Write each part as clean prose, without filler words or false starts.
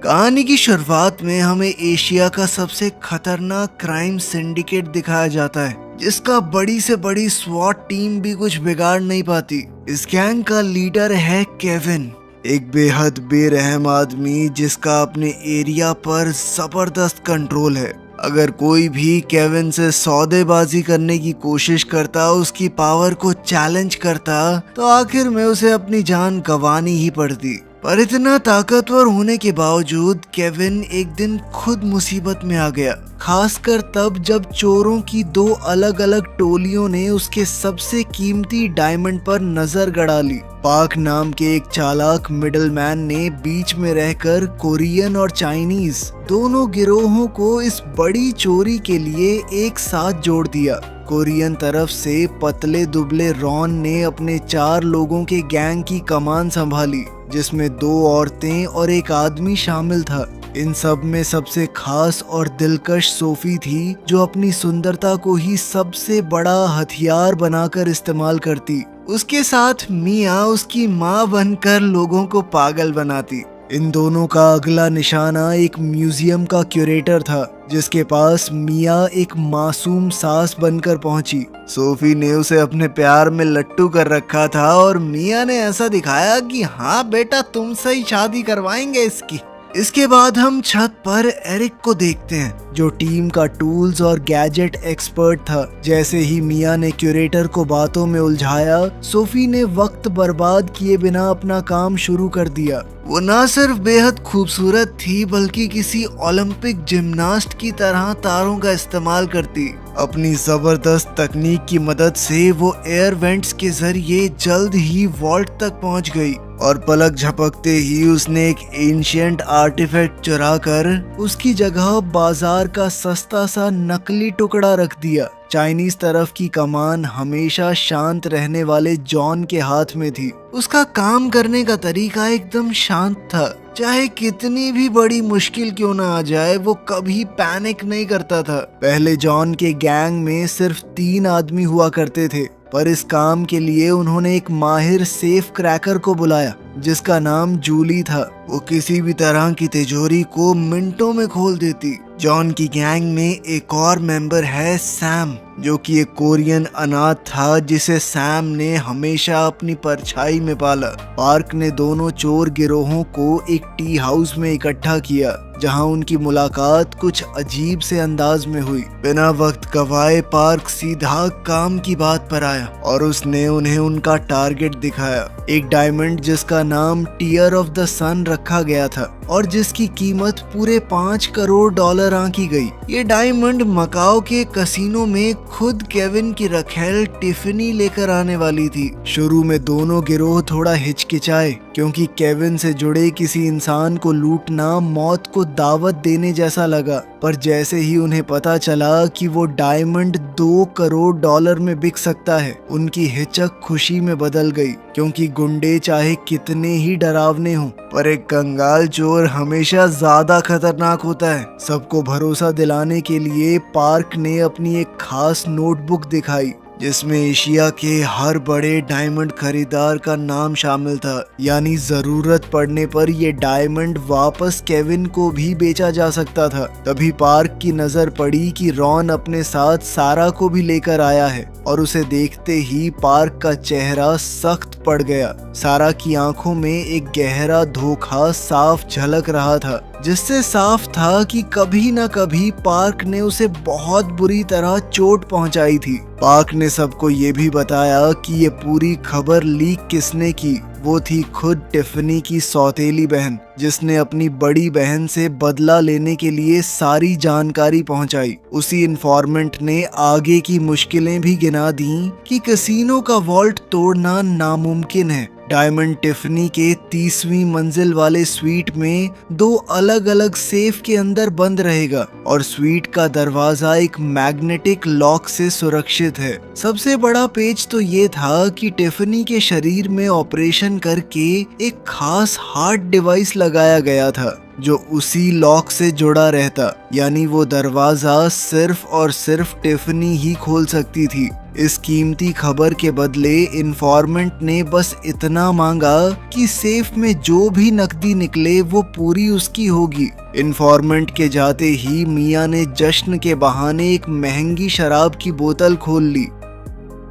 कहानी की शुरुआत में हमें एशिया का सबसे खतरनाक क्राइम सिंडिकेट दिखाया जाता है, जिसका बड़ी से बड़ी स्वॉट टीम भी कुछ बिगाड़ नहीं पाती। इस गैंग का लीडर है केविन, एक बेहद बेरहम आदमी जिसका अपने एरिया पर जबरदस्त कंट्रोल है। अगर कोई भी केविन से सौदेबाजी करने की कोशिश करता, उसकी पावर को चैलेंज करता, तो आखिर में उसे अपनी जान गंवानी ही पड़ती। पर इतना ताकतवर होने के बावजूद केविन एक दिन खुद मुसीबत में आ गया, खासकर तब जब चोरों की दो अलग अलग टोलियों ने उसके सबसे कीमती डायमंड पर नजर गड़ा ली। पाक नाम के एक चालाक मिडलमैन ने बीच में रहकर कोरियन और चाइनीज दोनों गिरोहों को इस बड़ी चोरी के लिए एक साथ जोड़ दिया। कोरियन तरफ से पतले दुबले रॉन ने अपने 4 लोगों के गैंग की कमान संभाली, जिसमें 2 औरतें और एक आदमी शामिल था। इन सब में सबसे खास और दिलकश सोफी थी, जो अपनी सुंदरता को ही सबसे बड़ा हथियार बनाकर इस्तेमाल करती। उसके साथ मिया उसकी माँ बनकर लोगों को पागल बनाती। इन दोनों का अगला निशाना एक म्यूजियम का क्यूरेटर था, जिसके पास मिया एक मासूम सास बनकर पहुंची। सोफी ने उसे अपने प्यार में लट्टू कर रखा था और मिया ने ऐसा दिखाया कि हाँ बेटा, तुमसे ही शादी करवाएंगे इसकी। इसके बाद हम छत पर एरिक को देखते हैं, जो टीम का टूल्स और गैजेट एक्सपर्ट था। जैसे ही मिया ने क्यूरेटर को बातों में उलझाया, सोफी ने वक्त बर्बाद किए बिना अपना काम शुरू कर दिया। वो न सिर्फ बेहद खूबसूरत थी, बल्कि किसी ओलंपिक जिम्नास्ट की तरह तारों का इस्तेमाल करती। अपनी जबरदस्त तकनीक की मदद से वो एयर वेंट्स के जरिए जल्द ही वॉल्ट तक पहुंच गई और पलक झपकते ही उसने एक एंशिएंट आर्टिफैक्ट चुरा कर उसकी जगह बाजार का सस्ता सा नकली टुकड़ा रख दिया। चाइनीज तरफ की कमान हमेशा शांत रहने वाले जॉन के हाथ में थी। उसका काम करने का तरीका एकदम शांत था। चाहे कितनी भी बड़ी मुश्किल क्यों ना आ जाए, वो कभी पैनिक नहीं करता था। पहले जॉन के गैंग में सिर्फ 3 आदमी हुआ करते थे, पर इस काम के लिए उन्होंने एक माहिर सेफ क्रैकर को बुलाया, जिसका नाम जूली था। वो किसी भी तरह की तिजोरी को मिनटों में खोल देती। जॉन की गैंग में एक और मेंबर है सैम, जो कि एक कोरियन अनाथ था, जिसे सैम ने हमेशा अपनी परछाई में पाला। पार्क ने दोनों चोर गिरोहों को एक टी हाउस में इकट्ठा किया, जहां उनकी मुलाकात कुछ अजीब से अंदाज में हुई। बिना वक्त गवाए पार्क सीधा काम की बात पर आया और उसने उन्हें उनका टारगेट दिखाया, एक डायमंड जिसका नाम टीयर ऑफ द सन रखा गया था और जिसकी कीमत पूरे $5 करोड़ आंकी गई। ये डायमंड मकाओ के कसिनो में खुद केविन की रखेल टिफनी लेकर आने वाली थी। शुरू में दोनों गिरोह थोड़ा हिचकिचाए, क्योंकि केविन से जुड़े किसी इंसान को लूटना मौत को दावत देने जैसा लगा। पर जैसे ही उन्हें पता चला कि वो डायमंड $2 करोड़ में बिक सकता है, उनकी हिचक खुशी में बदल गई, क्योंकि गुंडे चाहे कितने ही डरावने हों, पर एक कंगाल चोर हमेशा ज्यादा खतरनाक होता है। सबको भरोसा दिलाने के लिए पार्क ने अपनी एक खास नोटबुक दिखाई, जिसमें एशिया के हर बड़े डायमंड खरीदार का नाम शामिल था। यानी जरूरत पड़ने पर ये डायमंड वापस केविन को भी बेचा जा सकता था। तभी पार्क की नजर पड़ी कि रॉन अपने साथ सारा को भी लेकर आया है, और उसे देखते ही पार्क का चेहरा सख्त पड़ गया। सारा की आंखों में एक गहरा धोखा साफ झलक रहा था, जिससे साफ था कि कभी न कभी पार्क ने उसे बहुत बुरी तरह चोट पहुंचाई थी। पार्क ने सबको ये भी बताया कि ये पूरी खबर लीक किसने की। वो थी खुद टिफनी की सौतेली बहन, जिसने अपनी बड़ी बहन से बदला लेने के लिए सारी जानकारी पहुंचाई। उसी इन्फॉर्मेंट ने आगे की मुश्किलें भी गिना दी कि कैसीनो का वॉल्ट तोड़ना नामुमकिन है। डायमंड टिफनी के 30वीं मंजिल वाले स्वीट में 2 अलग अलग सेफ के अंदर बंद रहेगा, और स्वीट का दरवाजा एक मैग्नेटिक लॉक से सुरक्षित है। सबसे बड़ा पेच तो ये था कि टिफनी के शरीर में ऑपरेशन करके एक खास हार्ट डिवाइस लगाया गया था, जो उसी लॉक से जुड़ा रहता, यानी वो दरवाजा सिर्फ और सिर्फ टिफनी ही खोल सकती थी। इस कीमती खबर के बदले इन्फॉर्मेंट ने बस इतना मांगा कि सेफ में जो भी नकदी निकले वो पूरी उसकी होगी। इन्फॉर्मेंट के जाते ही मिया ने जश्न के बहाने एक महंगी शराब की बोतल खोल ली।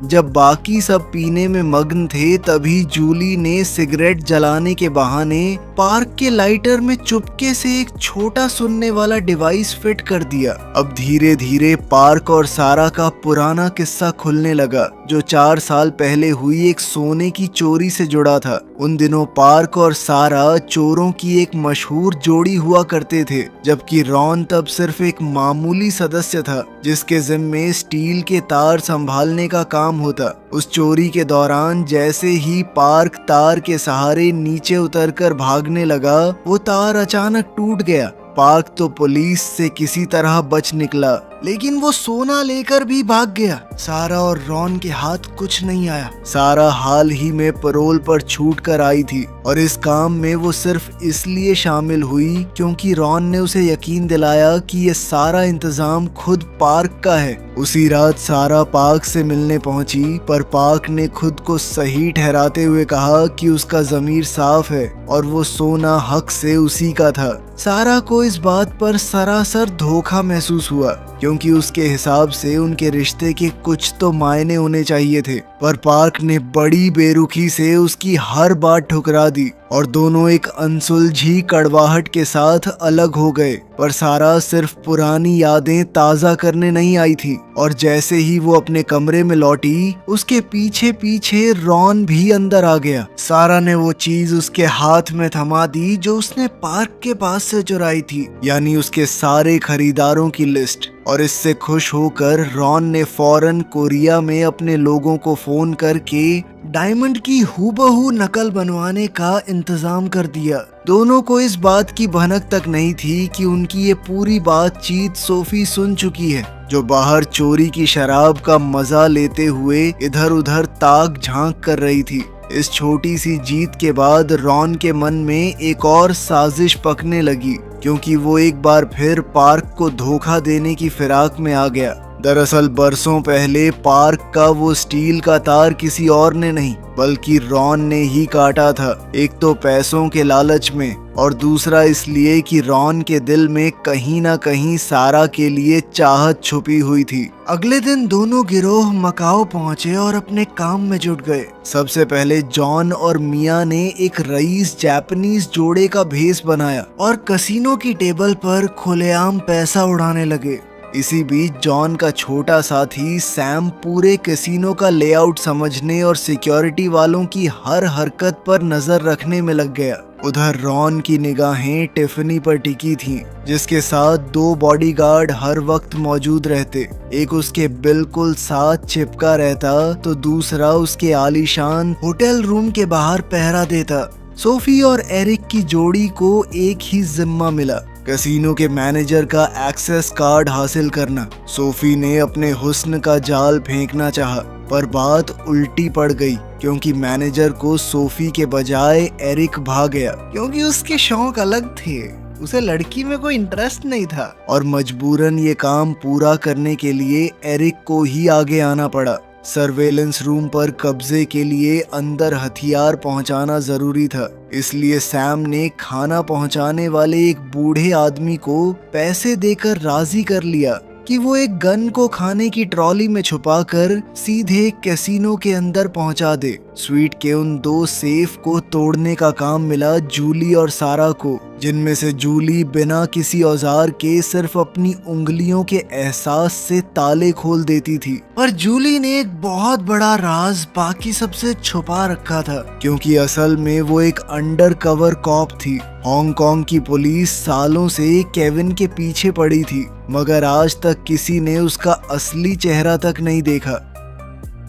जब बाकी सब पीने में मग्न थे तभी जूली ने सिगरेट जलाने के बहाने पार्क के लाइटर में चुपके से एक छोटा सुनने वाला डिवाइस फिट कर दिया। अब धीरे धीरे पार्क और सारा का पुराना किस्सा खुलने लगा, जो 4 साल पहले हुई एक सोने की चोरी से जुड़ा था। उन दिनों पार्क और सारा चोरों की एक मशहूर जोड़ी हुआ करते थे, जबकि रॉन तब सिर्फ एक मामूली सदस्य था जिसके जिम्मे स्टील के तार संभालने का काम होता। उस चोरी के दौरान जैसे ही पार्क तार के सहारे नीचे उतरकर भागने लगा, वो तार अचानक टूट गया। पार्क तो पुलिस से किसी तरह बच निकला, लेकिन वो सोना लेकर भी भाग गया। सारा और रॉन के हाथ कुछ नहीं आया। सारा हाल ही में पैरोल पर छूट कर आई थी और इस काम में वो सिर्फ इसलिए शामिल हुई क्योंकि रॉन ने उसे यकीन दिलाया कि ये सारा इंतजाम खुद पार्क का है। उसी रात सारा पार्क से मिलने पहुंची, पर पार्क ने खुद को सही ठहराते हुए कहा कि उसका ज़मीर साफ है और वो सोना हक से उसी का था। सारा को इस बात पर सरासर धोखा महसूस हुआ, क्योंकि उसके हिसाब से उनके रिश्ते के कुछ तो मायने होने चाहिए थे, पर पार्क ने बड़ी बेरुखी से उसकी हर बात ठुकरा दी और दोनों एक अनसुलझी कड़वाहट के साथ अलग हो गए। पर सारा सिर्फ पुरानी यादें ताज़ा करने नहीं आई थी, और जैसे ही वो अपने कमरे में लौटी, उसके पीछे पीछे रॉन भी अंदर आ गया। सारा ने वो चीज उसके हाथ में थमा दी जो उसने पार्क के पास से चुराई थी, यानी उसके सारे खरीदारों की लिस्ट। और इससे खुश होकर रॉन ने फौरन कोरिया में अपने लोगों को फोन करके डायमंड की हूबहू नकल बनवाने का इंतजाम कर दिया। दोनों को इस बात की भनक तक नहीं थी कि उनकी ये पूरी बातचीत सोफी सुन चुकी है, जो बाहर चोरी की शराब का मजा लेते हुए इधर उधर ताक झांक कर रही थी। इस छोटी सी जीत के बाद रॉन के मन में एक और साजिश पकने लगी, क्योंकि वो एक बार फिर पार्क को धोखा देने की फिराक में आ गया। दरअसल बरसों पहले पार्क का वो स्टील का तार किसी और ने नहीं बल्कि रॉन ने ही काटा था। एक तो पैसों के लालच में, और दूसरा इसलिए कि रॉन के दिल में कहीं ना कहीं सारा के लिए चाहत छुपी हुई थी। अगले दिन दोनों गिरोह मकाओ पहुंचे और अपने काम में जुट गए। सबसे पहले जॉन और मिया ने एक रईस जापानीज जोड़े का भेस बनाया और कसिनो की टेबल पर खुलेआम पैसा उड़ाने लगे। इसी बीच जॉन का छोटा साथी सैम पूरे कैसीनो का लेआउट समझने और सिक्योरिटी वालों की हर हरकत पर नजर रखने में लग गया। उधर रॉन की निगाहें टिफनी पर टिकी थीं, जिसके साथ 2 बॉडीगार्ड हर वक्त मौजूद रहते। एक उसके बिल्कुल साथ चिपका रहता तो दूसरा उसके आलीशान होटल रूम के बाहर पहरा देता। सोफी और एरिक की जोड़ी को एक ही जिम्मा मिला, कैसीनो के मैनेजर का एक्सेस कार्ड हासिल करना। सोफी ने अपने हुस्न का जाल फेंकना चाहा, पर बात उल्टी पड़ गई, क्योंकि मैनेजर को सोफी के बजाय एरिक भा गया, क्योंकि उसके शौक अलग थे। उसे लड़की में कोई इंटरेस्ट नहीं था और मजबूरन ये काम पूरा करने के लिए एरिक को ही आगे आना पड़ा। सर्वेलेंस रूम पर कब्जे के लिए अंदर हथियार पहुंचाना जरूरी था, इसलिए सैम ने खाना पहुंचाने वाले एक बूढ़े आदमी को पैसे देकर राजी कर लिया कि वो एक गन को खाने की ट्रॉली में छुपाकर सीधे कैसीनो के अंदर पहुंचा दे। स्वीट के उन 2 सेफ को तोड़ने का काम मिला जूली और सारा को, जिनमें से जूली बिना किसी औजार के सिर्फ अपनी उंगलियों के एहसास से ताले खोल देती थी। पर जूली ने एक बहुत बड़ा राज बाकी सबसे छुपा रखा था, क्योंकि असल में वो एक अंडर कवर कॉप थी। हांगकांग की पुलिस सालों से केविन के पीछे पड़ी थी, मगर आज तक किसी ने उसका असली चेहरा तक नहीं देखा।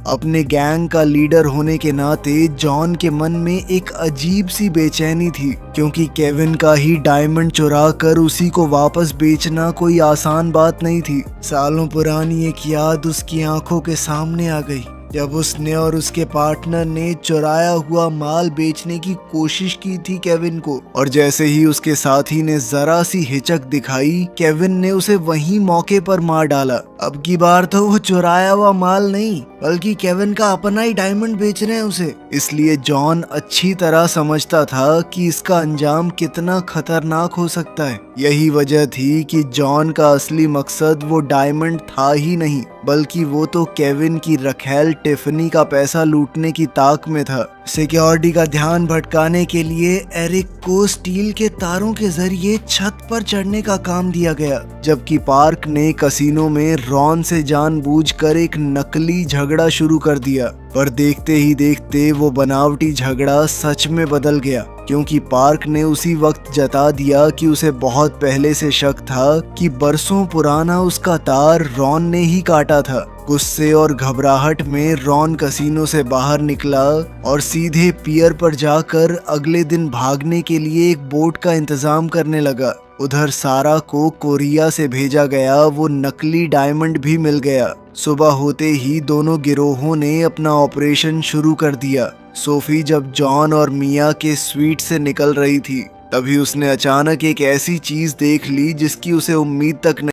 अपने गैंग का लीडर होने के नाते जॉन के मन में एक अजीब सी बेचैनी थी, क्योंकि केविन का ही डायमंड चुरा कर उसी को वापस बेचना कोई आसान बात नहीं थी। सालों पुरानी एक याद उसकी आंखों के सामने आ गई। जब उसने और उसके पार्टनर ने चुराया हुआ माल बेचने की कोशिश की थी केविन को, और जैसे ही उसके साथी ने जरा सी हिचक दिखाई, केविन ने उसे वहीं मौके पर मार डाला। अब की बार तो वो चुराया हुआ माल नहीं, बल्कि केविन का अपना ही डायमंड बेच रहे हैं उसे। इसलिए जॉन अच्छी तरह समझता था कि इसका अंजाम कितना खतरनाक हो सकता है। यही वजह थी कि जॉन का असली मकसद वो डायमंड था ही नहीं, बल्कि वो तो केविन की रखेल टिफनी का पैसा लूटने की ताक में था। सिक्योरिटी का ध्यान भटकाने के लिए एरिक को स्टील के तारों के जरिए छत पर चढ़ने का काम दिया गया, जबकि पार्क ने कसिनो में रॉन से जानबूझकर एक नकली झगड़ा शुरू कर दिया। पर देखते ही देखते वो बनावटी झगड़ा सच में बदल गया, क्योंकि पार्क ने उसी वक्त जता दिया कि उसे बहुत पहले से शक था कि बरसों पुराना उसका तार रॉन ने ही काटा था। गुस्से और घबराहट में रॉन कसिनो से बाहर निकला और सीधे पियर पर जाकर अगले दिन भागने के लिए एक बोट का इंतजाम करने लगा। उधर सारा को कोरिया से भेजा गया वो नकली डायमंड भी मिल गया। सुबह होते ही दोनों गिरोहों ने अपना ऑपरेशन शुरू कर दिया। सोफी जब जॉन और मिया के स्वीट से निकल रही थी, तभी उसने अचानक एक ऐसी चीज देख ली जिसकी उसे उम्मीद तक नहीं